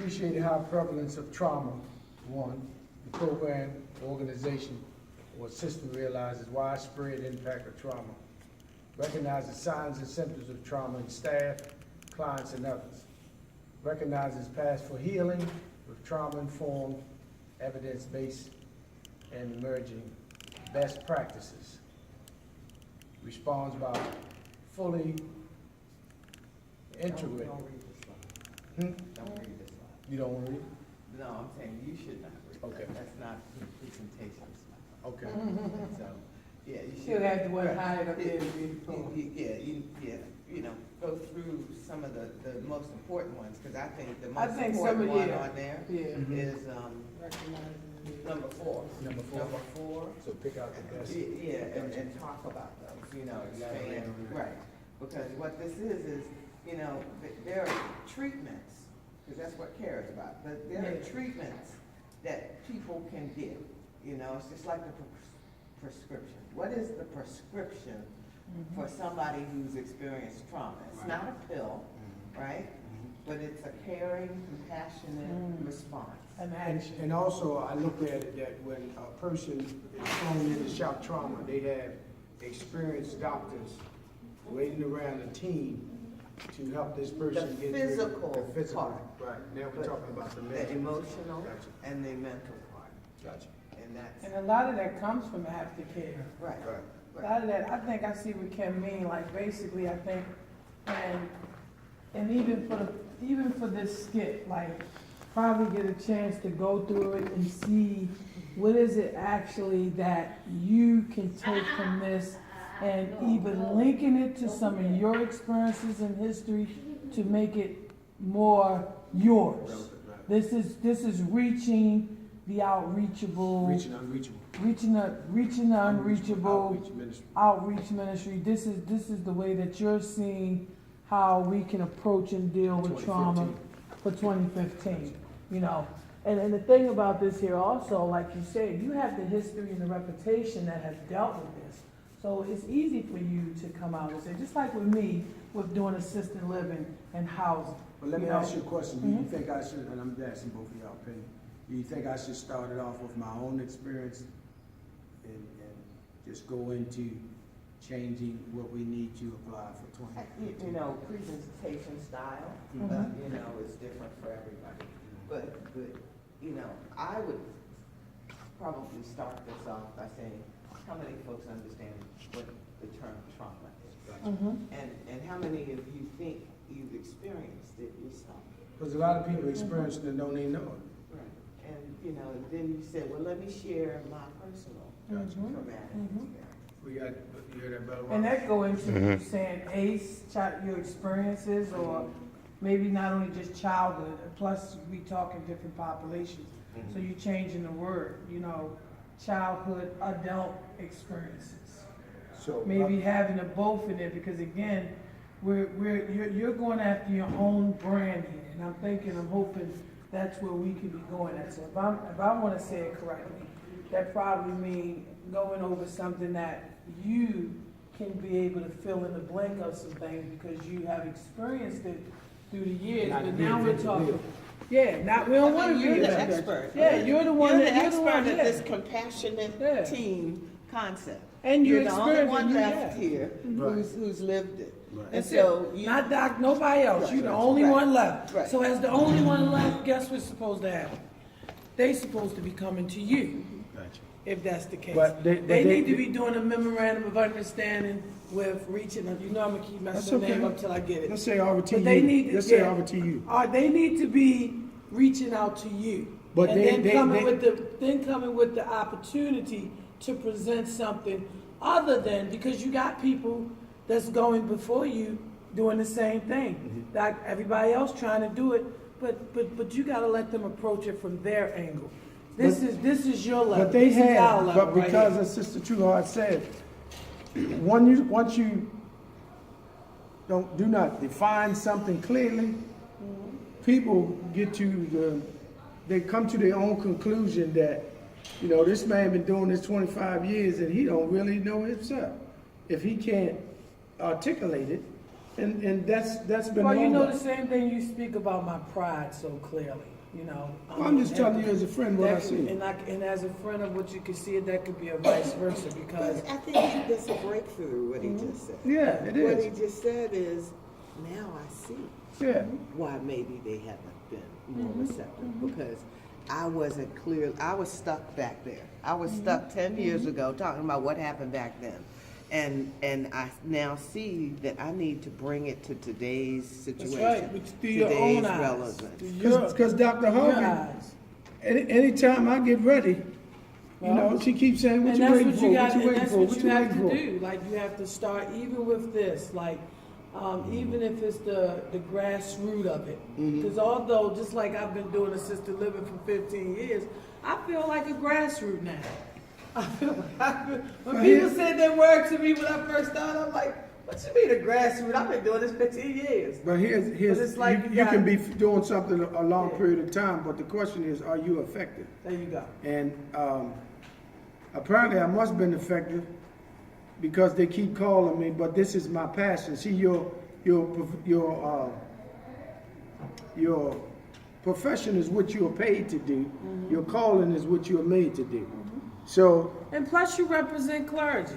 appreciated how prevalence of trauma, one, the program, organization, or system realizes widespread impact of trauma, recognizes signs and symptoms of trauma in staff, clients, and others, recognizes paths for healing with trauma-informed, evidence-based, and emerging best practices, responds by fully integrate. Don't read this one. Hmm? Don't read this one. You don't want to read? No, I'm saying you should not read that. Okay. That's not the presentation style. Okay. So, yeah, you She'll should. have to work Right. higher up there to read the poem. You know, go through some of the most important ones, because I think the I most think some important of, one yeah. on there Yeah. Mhm. is, Recognizing the- number 4. Number 4. Number 4. So pick out the best. Yeah, and talk about those, you know, expand, right. Because what this is, you know, there are treatments, because that's what CARE is about, but there are Yeah. treatments that people can get, you know, it's just like the prescription. What is the prescription for somebody who's experienced trauma? It's Right. not a pill, right? But it's a caring, compassionate response. An And, action. and also, I look at it that when a person is thrown into shock trauma, they have experienced doctors waiting around a team to help this person The get through physical the physical. part. Right, now we're But talking about the The mental. emotional Gotcha. and the mental part, Gotcha. and that's, And a lot of that comes from aftercare. right. Right. A lot of that, I think I see what Kim mean, like basically, I think, and even for this skit, like, probably get a chance to go through it and see what is it actually that you can take from this, and even linking it to some of your experiences in history to make it more yours. This is reaching the outreachable, Reaching unreachable. reaching the unreachable, Outreach ministry. outreach ministry. This is the way that you're seeing how we can approach and deal with trauma 2015. for 2015. You know, and the thing about this here also, like you said, you have the history and the reputation that has dealt with this. So it's easy for you to come out and say, just like with me, with doing assisted living and housing. But let me you know? ask you a question. Do you think I should, and I'm asking both of y'all opinion, do you think I should start it off with my own experience and just go into changing what we need to apply for You 2015? know, presentation style, Mhm. you know, is different for everybody. But, you know, I would probably start this off by saying, how many folks understand what the term trauma is? Mhm. And how many of you think you've experienced it yourself? Because a lot of people experience it and don't even know it. Right. And, you know, then you said, well, let me share my personal Gotcha. Mhm. traumatic Mhm. experience. We got, you hear that, Brother And Ross? that go into saying your experiences, or maybe not only just childhood, plus we talking different populations. So you're changing the word, you know, childhood, adult experiences. So, Maybe having a both in there, because again, you're going after your own brand here. And I'm hoping that's where we could be going at. So if I want to say it correctly, that probably means going over something that you can be able to fill in the blank of some things because you have experienced it through the years. Not But to now we're reinvent the talking, wheel. yeah, we don't want to You're be the that. expert. Yeah, you're the one You're that, the you're the one, expert at yeah. this compassionate Yeah. team concept. And you You're the only experienced one it, you left have. here Right. who's lived it. Right. And That's so it. you, Not Doc, nobody else. Right. You're the only Right. one left. Right. So as the only one left, guess what's supposed to happen? They supposed to be coming to you, Gotcha. if that's the case. But they- They but need to be doing a memorandum of understanding with reaching, you know I'm gonna keep That's messing the name okay. up till I get it. Let's say RTU. But they need to, Let's say yeah. RTU. They need to be reaching out to you. But and they- then they- coming they- with the opportunity to present something other than, because you got people that's going before you doing the same thing. Mm-hmm. Like everybody else trying to do it, but you gotta let them approach it from their angle. This is your level. But they This is our have, level but right because here. as Sister Trueheart said, once you do not define something clearly, people they come to their own conclusion that, you know, this man been doing this 25 years and he don't really know himself. If he can't articulate it, And that's been Well, you know longer. the same thing you speak about my pride so clearly, you know. Well, I'm just telling you as a friend what I That could- see. And as a friend of what you can see, that could be a vice versa, because, I think that's a breakthrough, what he just said. Yeah, it What he is. just said is, now I see Yeah. why maybe they haven't been more receptive, because I wasn't clear, I was stuck back there. I was stuck 10 years ago talking about what happened back then. And I now see that I need to bring it to today's that's situation. right, but through your own today's eyes. relevance. Through your- Because Dr. your Hogan, eyes. anytime I get ready, you know, Well, she keeps saying, what And you that's waiting what for? you What got, you and waiting that's for? what What you you have waiting to for? do, like, you have to start, even with this, like, even if it's the grassroots of it. Because although, just like I've been doing assisted living for 15 years, I feel like a grassroots now. I feel like when people said that word to me when I first started, I'm like, what you mean a grassroots? I've been doing this 15 years. But here's, it's like you you got- can be doing something a long Yeah. period of time, but the question is, are you effective? There you go. And apparently I must have been effective because they keep calling me, but this is my passion. See, your profession is what you are paid to do. Your calling is what you are made to do. So, And plus, you represent clergy.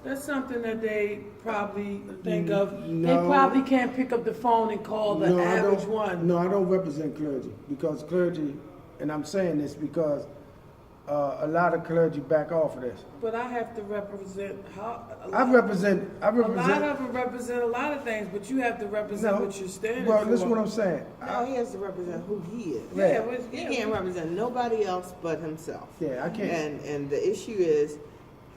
That's something that they probably think of. They No. probably can't pick up the phone and call the no, I average don't. one. No, I don't represent clergy because clergy, and I'm saying this because a lot of clergy back off of this. But I have to represent how. I represent. A lot of them represent a lot of things, but you have to represent No. what you're standing Well, for. this is what I'm saying. No, he has to represent who he is. Yeah, He can't represent nobody else but himself. Yeah, I can't. And the issue is,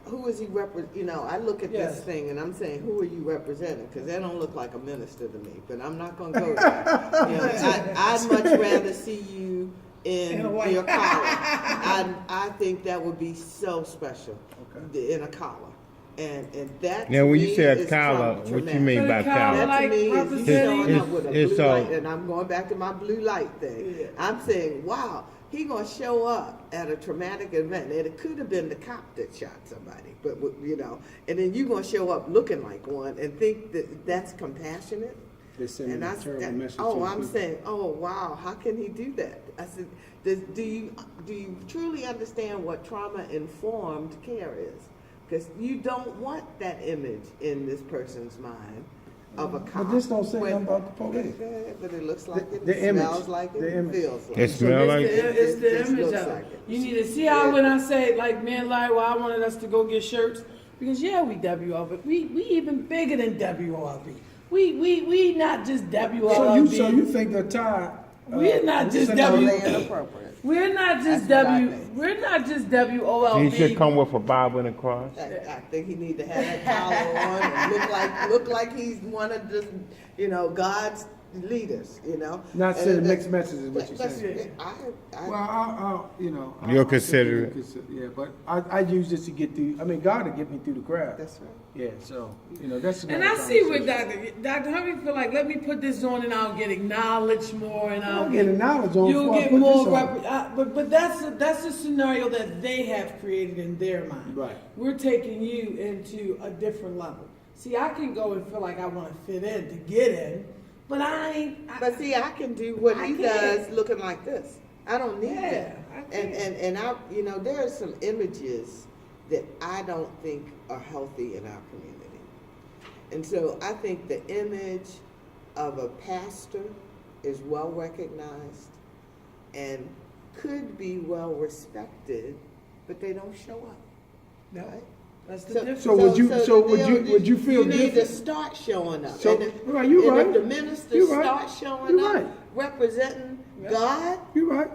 who is he you know, I look at Yes. this thing and I'm saying, who are you representing? Because that don't look like a minister to me, but I'm not gonna go there. You know, I'd much rather see you in In a white- your collar. I think that would be so special, in a collar. And that Now, to when me you say a is collar, what traumatic. you mean But by a collar, collar? That like, to me is representing- he's showing up with a It's blue all- light, and I'm going back to my blue light thing. Yeah. I'm saying, wow, he gonna show up at a traumatic event, and it could have been the cop that shot somebody, but you know, and then you gonna show up looking like one and think that that's compassionate. They're sending And a I terrible that- message to oh, the I'm people. saying, oh wow, how can he do that? I said, do you truly understand what trauma informed care is? Because you don't want that image in this person's mind of a cop. But this don't say when- nothing about the police. But it looks like it, The image, smells like it, the it image. feels like It it. smell like It's the It image looks of it. like it. You need to see how when I say, like, me and Larry, well, I wanted us to go get shirts, because yeah, we WRB. We even bigger than WRB. We not just WRB. So you think the tie? We're not just sent W- out- Inappropriate. We're not just That's what I think. We're not just WOLB. He should come with a Bible and a cross. I think he need to have that collar on and look like he's one of the, you know, God's leaders, you know. Not And sending that's- mixed messages, what you're that's- saying. Well, I'll you know. You'll I'll consider it. Yeah, but I use this to get through. I mean, God will get me through the crowd. That's right. Yeah, so you know that's. And another I see where conversation. Dr. Humphrey feel like, let me put this on and I'll get acknowledged more and I'll I'll get knowledge on You'll before I get put more, this on. but that's a scenario that they have created in their mind. Right. We're taking you into a different level. See, I can go and feel like I want to fit in to get in, but I ain't. But see, I can do what I he can't. does looking like this. I don't need Yeah, that. I And, can't. and I, you know, there are some images that I don't think are healthy in our community. And so I think the image of a pastor is well recognized and could be well respected, but they don't show up. No, Right? that's the So- difference. So would you- the so would deal you- is would you feel You need to different? start showing up. So- And if- right, you're and right. if the minister You're right. starts showing You're up, right. representing Yeah. God You're right.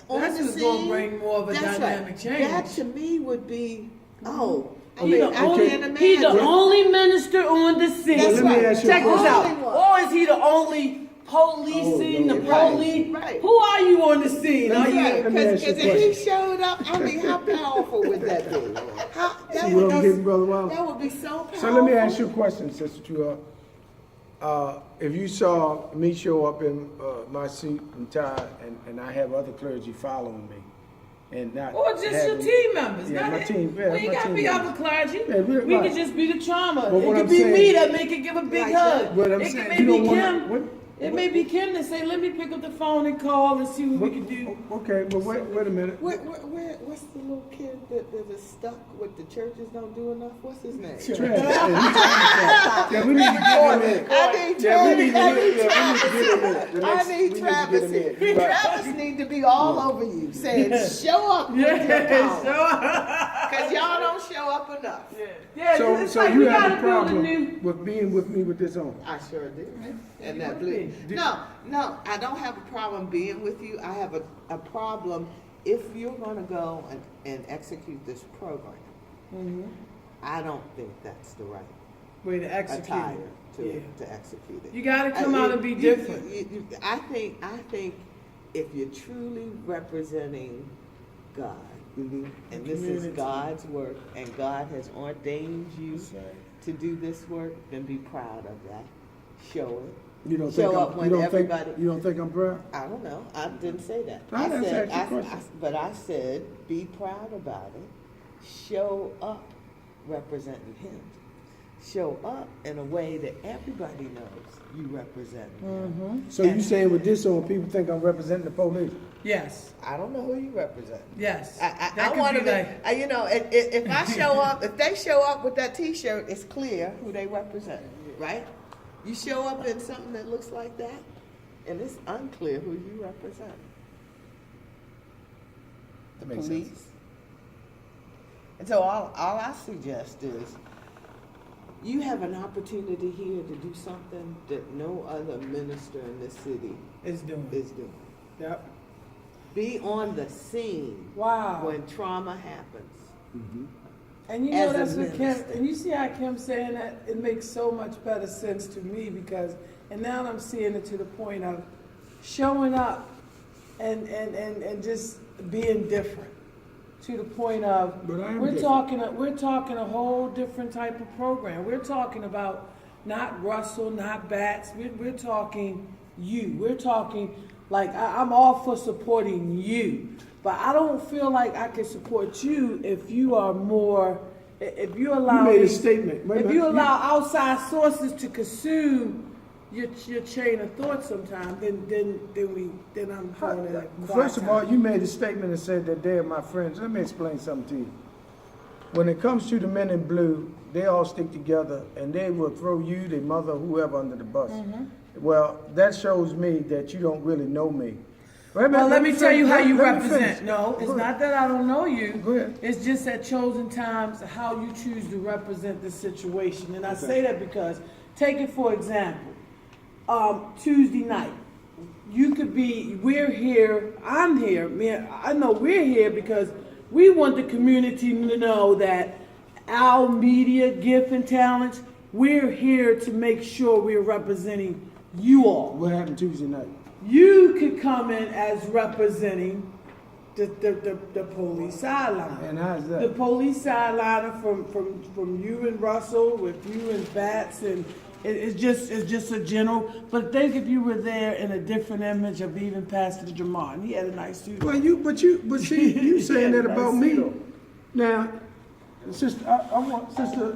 on That's the just gonna scene, bring more of a that's dynamic right. change. That to me would be, oh, I He mean, the I only, can't he the imagine. only minister on the scene. That's Let me right. ask you a Check this question. out. Only one. Or is he the only policing, Oh, the no. Right, police? right. Who are you on the scene? Let Are me- you? Right, Let me ask you a because if he question. showed up, I mean, how powerful would that be? How, that, See what I'm would, getting, Brother Wild? that would be so powerful. So let me ask you a question, Sister Trua. If you saw me show up in my suit and tie, and I have other clergy following me, and not. Or just your having- team members, Yeah, not my it. team, yeah, We ain't my gotta team be members. other clergy. Yeah, We right. could just be the trauma. But It what could I'm be saying- me that make it give a big Like hug. But I'm It saying could you maybe don't wanna- Kim. what- It may be Kim that say, let me pick up the phone and call and see what we can do. Okay, but wait a minute. What's the little kid that is stuck with the churches don't do enough? What's his name? Travis. Yeah, we need to get him in. I need Yeah, we need to Travis. get, yeah, we need to get him in. The I next- need we to Travis get him here. in. Right. Travis need to be all over you, saying, show up with your call. Cause y'all don't show up enough. Yeah, So, it's so like you we have gotta a build a problem new. with being with me with this on? I sure do. And You that would blue. be. No, I don't have a problem being with you. I have a problem if you're gonna go and execute this program. I don't think that's the right Way to execute attire it. to execute it. You gotta come out and be different. I think if you're truly representing God, and this is Community. God's work, and God has ordained you to do this work, then be proud of that. Show it. You don't Show think up I'm, when you don't everybody. think, you don't think I'm proud? I don't know. I didn't say that. I didn't said, ask you a question. but I said, be proud about it. Show up representing Him. Show up in a way that everybody knows you represent Him. So you saying with this on, people think I'm representing the police? Yes, I don't know who you represent. yes. I That could want be to like- you know, if I show up, if they show up with that T-shirt, it's clear who they represent, right? You show up in something that looks like that, and it's unclear who you represent. That makes Police. sense. And so all I suggest is you have an opportunity here to do something that no other minister in this city It's doing. is doing. Yep. Be on the scene Wow. when trauma happens. And you know as a that's what Kim, minister. and you see how Kim saying that, it makes so much better sense to me because, and now I'm seeing it to the point of showing up and just being different. To the point of, But I am we're different. talking a whole different type of program. We're talking about not Russell, not Bats, we're talking you. We're talking, like, I'm all for supporting you. But I don't feel like I can support you if you are more, if you allow. You made a statement. Wait a If minute. you allow outside sources to consume your chain of thought sometimes, then I'm going to like quiet First of all, time. you made a statement and said that they're my friends. Let me explain something to you. When it comes to the men in blue, they all stick together and they will throw you, their mother, whoever under the bus. Mm-hmm. Well, that shows me that you don't really know me. Wait a minute, Well, let me tell you how you let me represent. finish. No, it's Go not that I don't know you. Go ahead. It's just at chosen times how you choose to represent the situation. And I say that because, take it for example, Tuesday night. You could be, we're here, I'm here, man, I know we're here because we want the community to know that our media, gift and talents, we're here to make sure we're representing you all. What happened Tuesday night? You could come in as representing the police sideline. And how's The that? police sideline from you and Russell, with you and Bats, and it's just a general. But think if you were there in a different image of even Pastor Jamar, and he had a nice suit. Well, but see, you saying that about me. Now, sister, I want sister.